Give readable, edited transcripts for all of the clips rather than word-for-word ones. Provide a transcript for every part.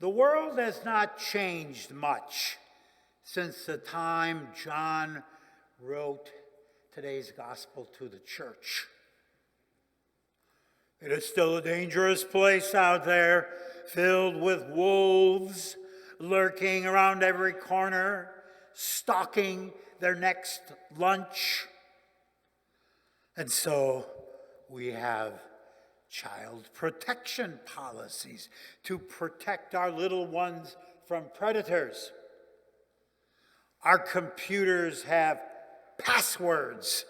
The world has not changed much since the time John wrote today's gospel to the church. It is still a dangerous place out there, filled with wolves lurking around every corner, stalking their next lunch. And so we have child protection policies to protect our little ones from predators. Our computers have passwords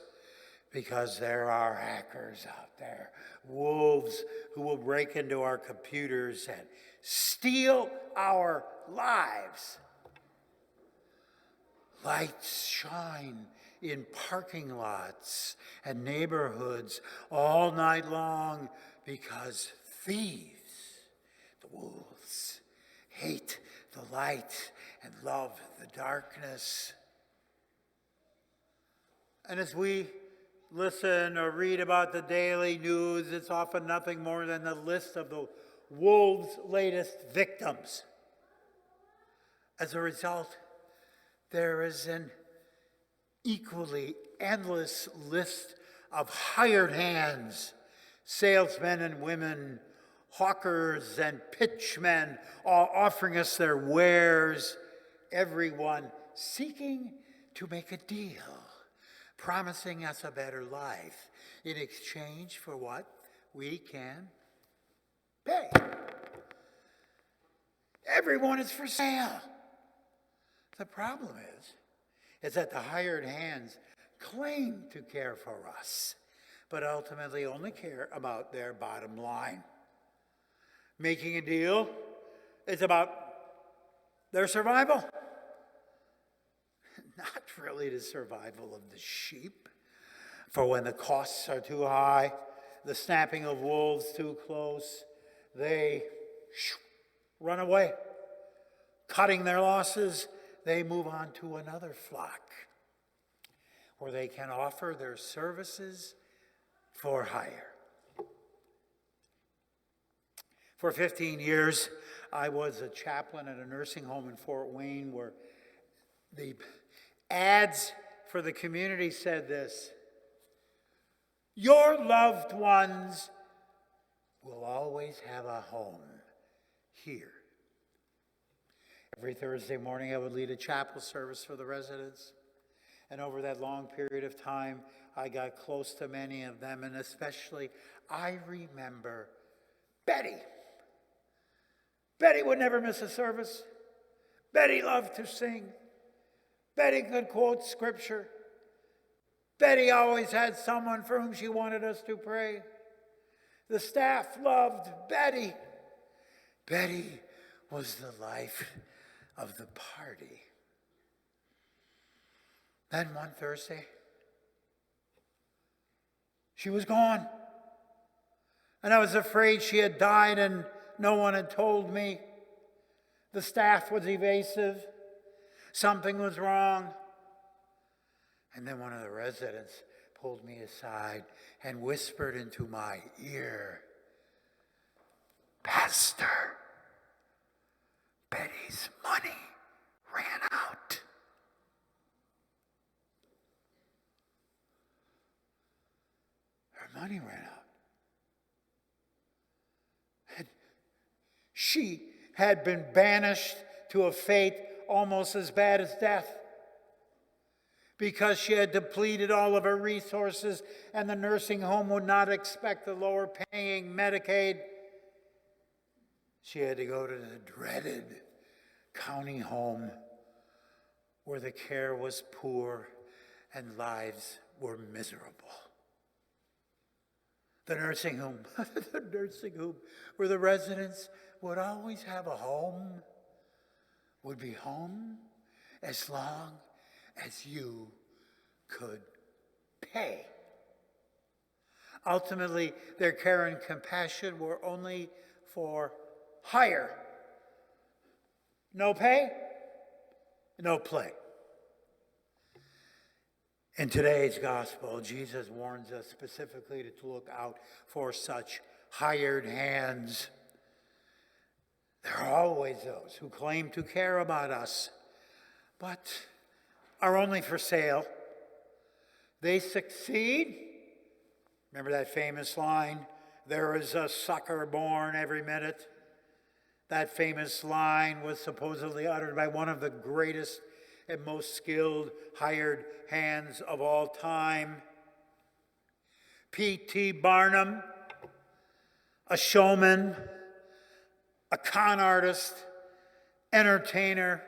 because there are hackers out there, wolves who will break into our computers and steal our lives. Lights shine in parking lots and neighborhoods all night long because thieves, the wolves, hate the light and love the darkness. And as we listen or read about the daily news, it's often nothing more than a list of the wolves' latest victims. As a result, there is an equally endless list of hired hands, salesmen and women, hawkers and pitchmen, all offering us their wares, everyone seeking to make a deal, promising us a better life in exchange for what we can pay. Everyone is for sale. The problem is that the hired hands claim to care for us, but ultimately only care about their bottom line. Making a deal is about their survival, not really the survival of the sheep. For when the costs are too high, the snapping of wolves too close, they run away. Cutting their losses, they move on to another flock where they can offer their services for hire. For 15 years, I was a chaplain at a nursing home in Fort Wayne where the ads for the community said this: your loved ones will always have a home here. Every Thursday morning, I would lead a chapel service for the residents. And over that long period of time, I got close to many of them, and especially I remember Betty. Betty would never miss a service. Betty loved to sing. Betty could quote scripture. Betty always had someone for whom she wanted us to pray. The staff loved Betty. Betty was the life of the party. Then one Thursday, she was gone. And I was afraid she had died and no one had told me. The staff was evasive. Something was wrong. And then one of the residents pulled me aside and whispered into my ear, "Pastor, Betty's money ran out." Her money ran out. And she had been banished to a fate almost as bad as death because she had depleted all of her resources and the nursing home would not expect the lower paying Medicaid. She had to go to the dreaded county home where the care was poor and lives were miserable. The nursing home, where the residents would always have a home, would be home as long as you could pay. Ultimately, their care and compassion were only for hire. No pay, no play. In today's gospel, Jesus warns us specifically to look out for such hired hands. There are always those who claim to care about us, but are only for sale. They succeed. Remember that famous line, "There is a sucker born every minute"? That famous line was supposedly uttered by one of the greatest and most skilled hired hands of all time. P.T. Barnum, a showman, a con artist, entertainer,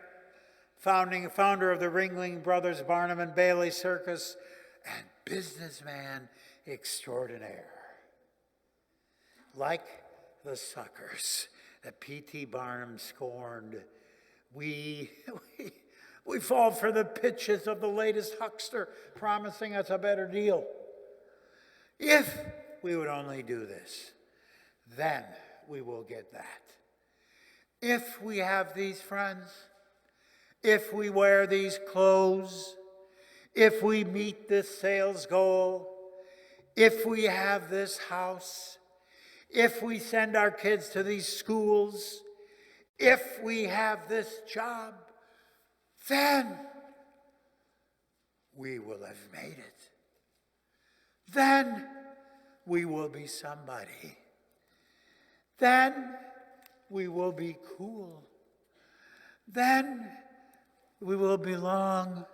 founder of the Ringling Brothers Barnum and Bailey Circus, and businessman extraordinaire. Like the suckers that P.T. Barnum scorned, we fall for the pitches of the latest huckster promising us a better deal. If we would only do this, then we will get that. If we have these friends, if we wear these clothes, if we meet this sales goal, if we have this house, if we send our kids to these schools, if we have this job, then we will have made it. Then we will be somebody. Then we will be cool. Then we will belong.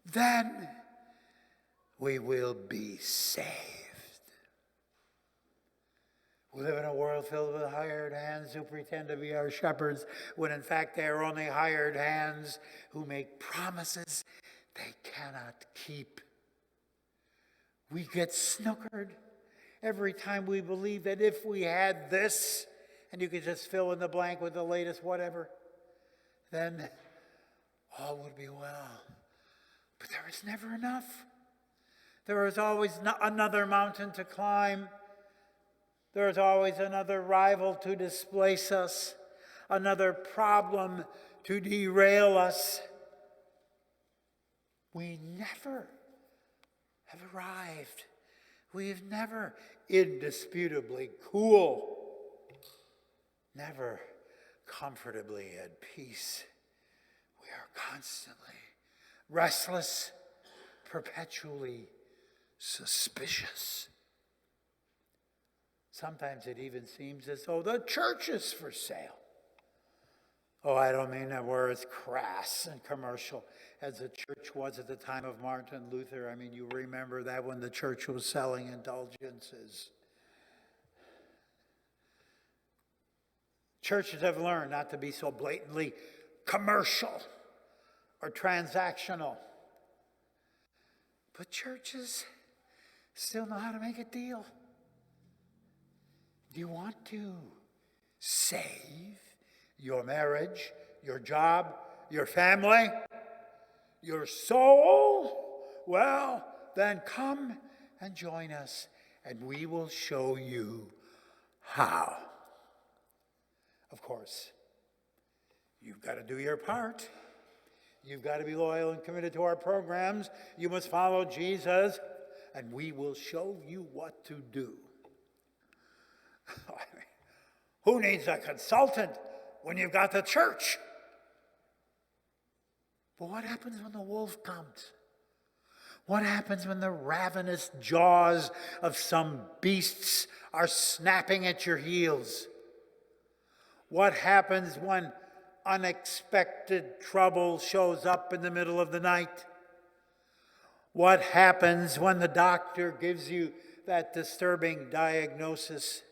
Then we will be saved. We live in a world filled with hired hands who pretend to be our shepherds, when in fact they are only hired hands who make promises they cannot keep. We get snookered every time we believe that if we had this, and you could just fill in the blank with the latest whatever, then all would be well. But there is never enough. There is always another mountain to climb. There is always another rival to displace us, another problem to derail us. We never have arrived. We have never indisputably cool, never comfortably at peace. We are constantly restless, perpetually suspicious. Sometimes it even seems as though the church is for sale. Oh, I don't mean that where it's crass and commercial, as the church was at the time of Martin Luther. I mean, you remember that when the church was selling indulgences. Churches have learned not to be so blatantly commercial or transactional. But churches still know how to make a deal. Do you want to save your marriage, your job, your family, your soul? Well, then come and join us, and we will show you how. Of course, you've got to do your part. You've got to be loyal and committed to our programs. You must follow Jesus, and we will show you what to do. Who needs a consultant when you've got the church? But what happens when the wolf comes? What happens when the ravenous jaws of some beasts are snapping at your heels? What happens when unexpected trouble shows up in the middle of the night? What happens when the doctor gives you that disturbing diagnosis?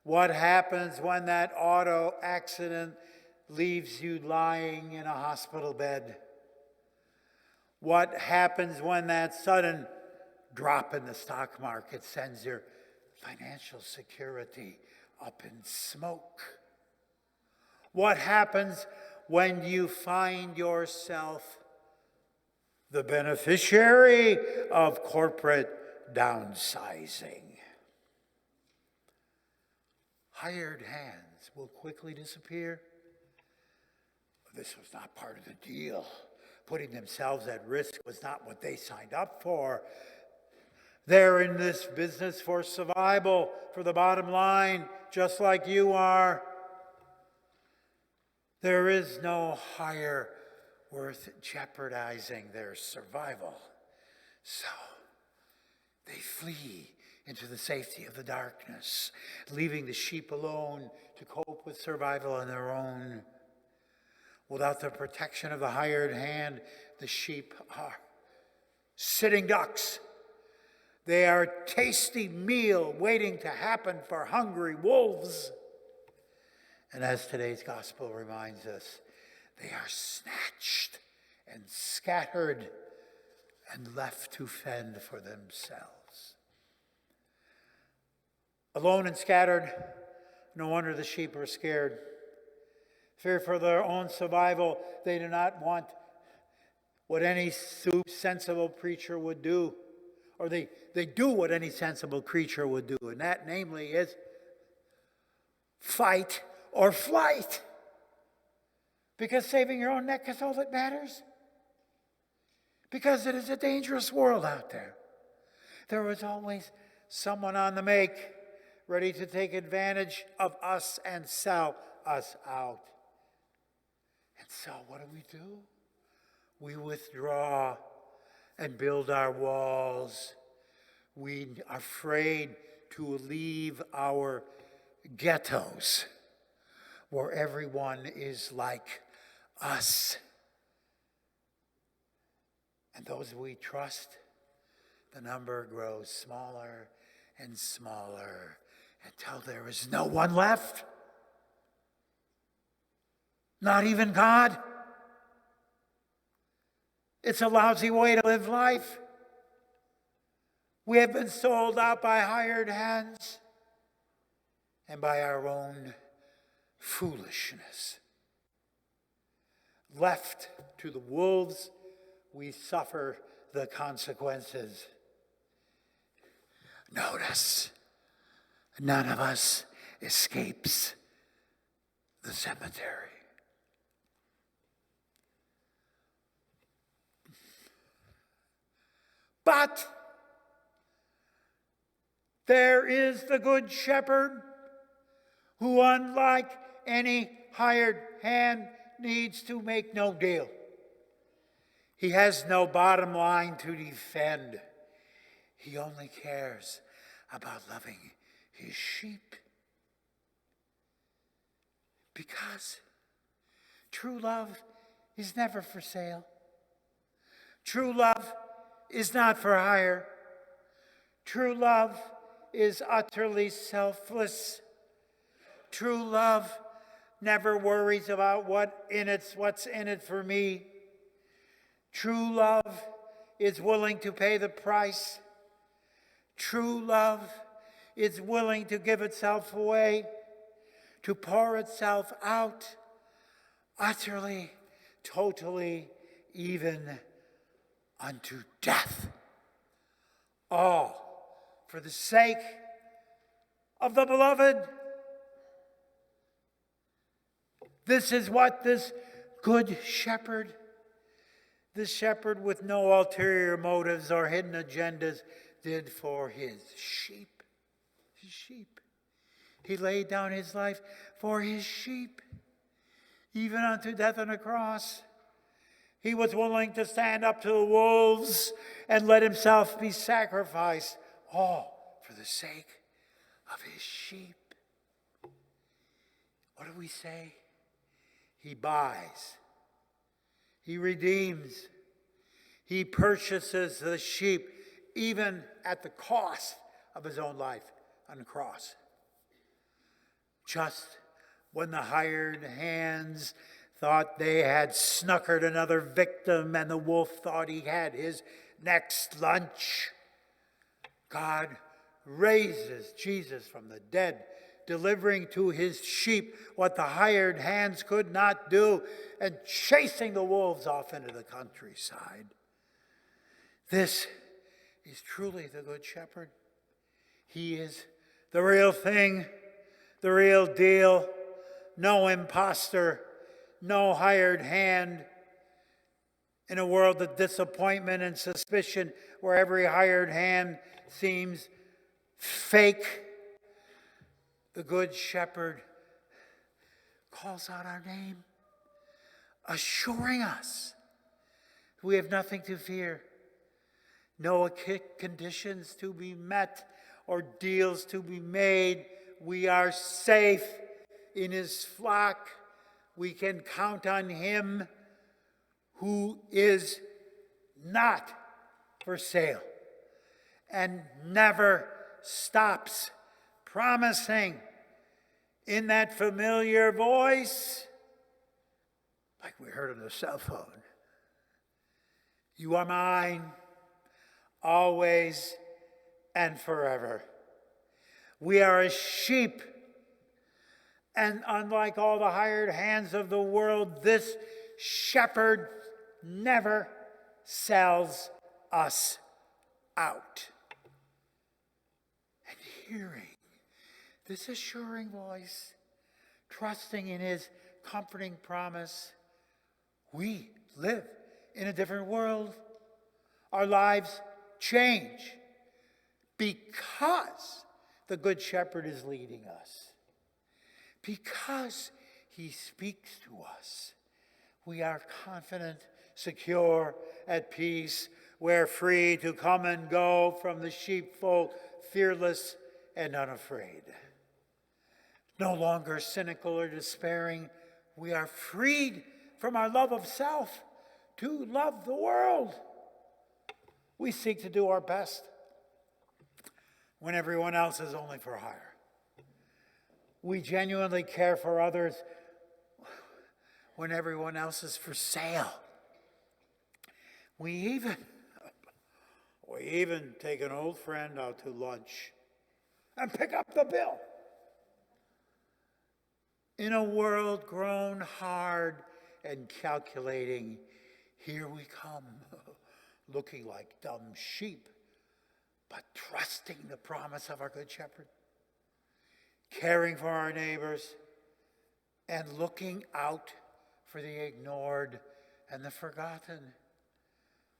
What happens when that auto accident leaves you lying in a hospital bed? What happens when that sudden drop in the stock market sends your financial security up in smoke? What happens when you find yourself the beneficiary of corporate downsizing? Hired hands will quickly disappear. This was not part of the deal. Putting themselves at risk was not what they signed up for. They're in this business for survival, for the bottom line, just like you are. There is no hire worth jeopardizing their survival. So they flee into the safety of the darkness, leaving the sheep alone to cope with survival on their own. Without the protection of the hired hand, the sheep are sitting ducks. They are a tasty meal waiting to happen for hungry wolves. And as today's gospel reminds us, they are snatched and scattered and left to fend for themselves. Alone and scattered, no wonder the sheep are scared. Fear for their own survival, they do not want what any sensible creature would do. Or they do what any sensible creature would do, and that, namely, is fight or flight. Because saving your own neck is all that matters. Because it is a dangerous world out there. There is always someone on the make, ready to take advantage of us and sell us out. And so what do? We withdraw and build our walls. We are afraid to leave our ghettos where everyone is like us. And those we trust, the number grows smaller and smaller until there is no one left. Not even God. It's a lousy way to live life. We have been sold out by hired hands and by our own foolishness. Left to the wolves, we suffer the consequences. Notice, none of us escapes the cemetery. But there is the Good Shepherd who, unlike any hired hand, needs to make no deal. He has no bottom line to defend. He only cares about loving his sheep. Because true love is never for sale. True love is not for hire. True love is utterly selfless. True love never worries about what's in it for me. True love is willing to pay the price. True love is willing to give itself away, to pour itself out, utterly, totally, even unto death. All for the sake of the beloved. This is what this Good Shepherd, this shepherd with no ulterior motives or hidden agendas, did for his sheep. His sheep. He laid down his life for his sheep, even unto death on a cross. He was willing to stand up to the wolves and let himself be sacrificed, all for the sake of his sheep. What do we say? He buys. He redeems. He purchases the sheep, even at the cost of his own life on the cross. Just when the hired hands thought they had snookered another victim and the wolf thought he had his next lunch, God raises Jesus from the dead, delivering to his sheep what the hired hands could not do and chasing the wolves off into the countryside. This is truly the Good Shepherd. He is the real thing, the real deal, no imposter, no hired hand. In a world of disappointment and suspicion, where every hired hand seems fake, the Good Shepherd calls out our name. assuring us we have nothing to fear, no conditions to be met or deals to be made. We are safe in his flock. We can count on him who is not for sale and never stops promising in that familiar voice, like we heard on the cell phone. You are mine, always and forever. We are as sheep, and unlike all the hired hands of the world, this shepherd never sells us out. And hearing this assuring voice, trusting in his comforting promise, we live in a different world. Our lives change because the Good Shepherd is leading us. Because he speaks to us, we are confident, secure, at peace. We're free to come and go from the sheepfold, fearless and unafraid. No longer cynical or despairing, we are freed from our love of self to love the world. We seek to do our best when everyone else is only for hire. We genuinely care for others when everyone else is for sale. We even take an old friend out to lunch and pick up the bill. In a world grown hard and calculating, here we come, looking like dumb sheep, but trusting the promise of our Good Shepherd, caring for our neighbors, and looking out for the ignored and the forgotten.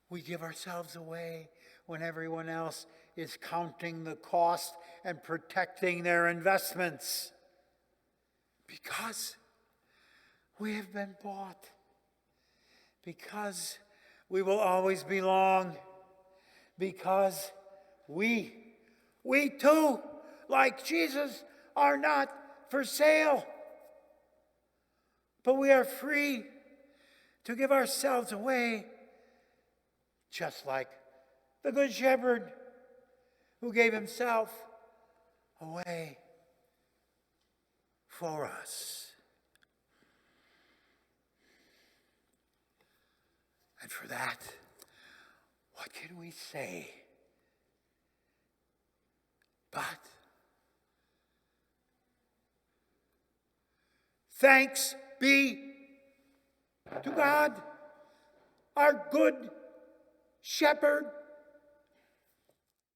We give ourselves away when everyone else is counting the cost and protecting their investments, because we have been bought, because we will always belong, because we too, like Jesus, are not for sale, but we are free to give ourselves away, just like the Good Shepherd who gave himself away for us. And for that, what can we say? But thanks be to God, our Good Shepherd,